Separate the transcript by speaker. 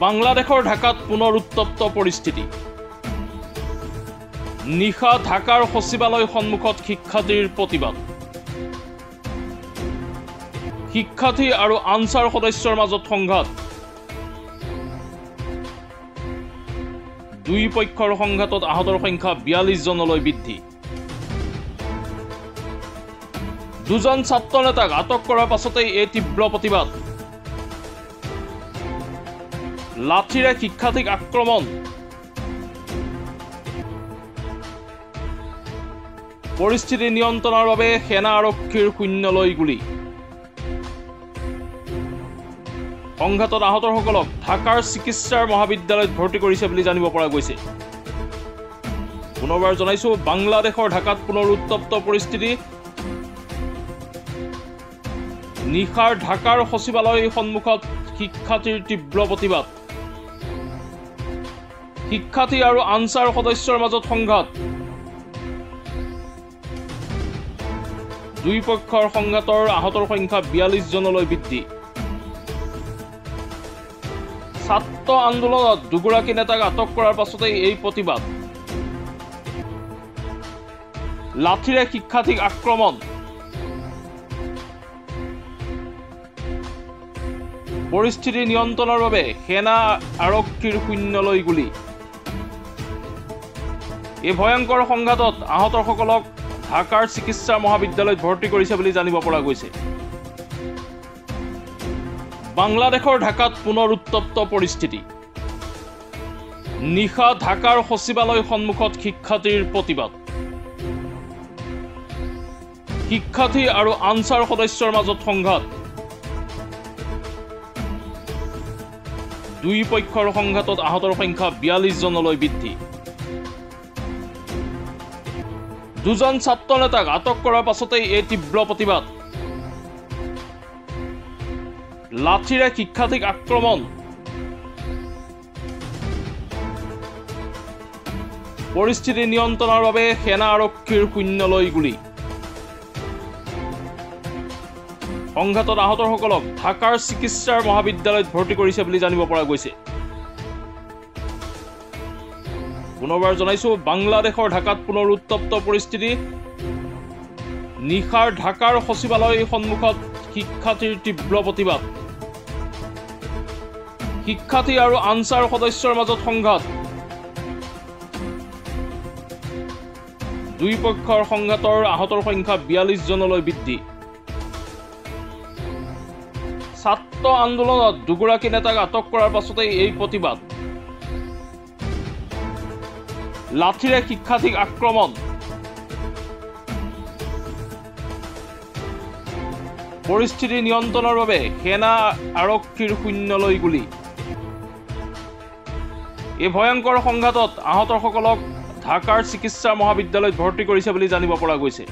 Speaker 1: বাংলাদেশৰ ঢাকাত পুনৰ উত্তপ্ত পৰিস্থিতি। নিশা ঢাকাৰ সচিবালয় সন্মুখত শিক্ষাৰ্থীৰ প্ৰতিবাদ। শিক্ষাৰ্থী আৰু আনসাৰ সদস্যৰ মাজত সংঘাত। দুই পক্ষৰ সংঘাতত আহতৰ সংখ্যা 42 জনলৈ বৃদ্ধি। দুজন ছাত্ৰ নেতাক আটক কৰাৰ পাছতেই এই তীব্ৰ প্ৰতিবাদ। লাঠিৰে শিক্ষাৰ্থীক আক্ৰমণ। পৰিস্থিতি নিয়ন্ত্ৰণৰ বাবে সেনা আৰক্ষীৰ শূন্যলৈ গুলী। সংঘাতত আহতসকলক ঢাকাৰ চিকিৎসাৰ মহাবিদ্যালয়ত ভৰ্তি কৰিছে বুলি জানিব পৰা গৈছে। পুনৰবাৰ জনাইছো, বাংলাদেশৰ ঢাকাত পুনৰ উত্তপ্ত পৰিস্থিতি। নিশাৰ ঢাকাৰ সচিবালয় সন্মুখত শিক্ষাৰ্থীৰ তীব্ৰ প্ৰতিবাদ। শিক্ষাৰ্থী আৰু আনসাৰ সদস্যৰ মাজত সংঘাত। দুই পক্ষৰ সংঘাতৰ আহতৰ সংখ্যা 42 জনলৈ বৃদ্ধি। ছাত্ৰ আন্দোলনত দুগৰাকী নেতাক আটক কৰাৰ পাছতেই এই প্ৰতিবাদ। লাঠিৰে শিক্ষাৰ্থীক আক্ৰমণ। পৰিস্থিতি নিয়ন্ত্ৰণৰ বাবে সেনা আৰক্ষীৰ শূন্যলৈ গুলী। এই ভয়ংকৰ সংঘাতত আহতসকলক ঢাকাৰ চিকিৎসা মহাবিদ্যালয়ত ভৰ্তি কৰিছে বুলি জানিব পৰা গৈছে। বাংলাদেশৰ ঢাকাত পুনৰ উত্তপ্ত পৰিস্থিতি। নিশা ঢাকাৰ সচিবালয় সন্মুখত শিক্ষাৰ্থীৰ প্ৰতিবাদ। শিক্ষাৰ্থী আৰু আনসাৰ সদস্যৰ মাজত সংঘাত। দুই পক্ষৰ সংঘাতত আহতৰ সংখ্যা 42 জনলৈ বৃদ্ধি। দুজন ছাত্ৰ নেতাক আটক কৰাৰ পাছতেই এই তীব্ৰ প্ৰতিবাদ। লাঠিৰে শিক্ষাৰ্থীক আক্ৰমণ। পৰিস্থিতি নিয়ন্ত্ৰণৰ বাবে সেনা আৰক্ষীৰ শূন্যলৈ গুলী। সংঘাতত আহতসকলক ঢাকাৰ চিকিৎসাৰ মহাবিদ্যালয়ত ভৰ্তি কৰিছে বুলি জানিব পৰা গৈছে। পুনৰবাৰ জনাইছো, বাংলাদেশৰ ঢাকাত পুনৰ উত্তপ্ত পৰিস্থিতি। নিশাৰ ঢাকাৰ সচিবালয় সন্মুখত শিক্ষাৰ্থীৰ তীব্ৰ প্ৰতিবাদ। শিক্ষাৰ্থী আৰু আনসাৰ সদস্যৰ মাজত সংঘাত। দুই পক্ষৰ সংঘাতৰ আহতৰ সংখ্যা 42 জনলৈ বৃদ্ধি। ছাত্ৰ আন্দোলনত দুগৰাকী নেতাক আটক কৰাৰ পাছতেই এই প্ৰতিবাদ। লাঠিৰে শিক্ষাৰ্থীক আক্ৰমণ। পৰিস্থিতি নিয়ন্ত্ৰণৰ বাবে সেনা আৰক্ষীৰ শূন্যলৈ গুলী। এই ভয়ংকৰ সংঘাতত আহতসকলক ঢাকাৰ চিকিৎসা মহাবিদ্যালয়ত ভৰ্তি কৰিছে বুলি জানিব পৰা গৈছে।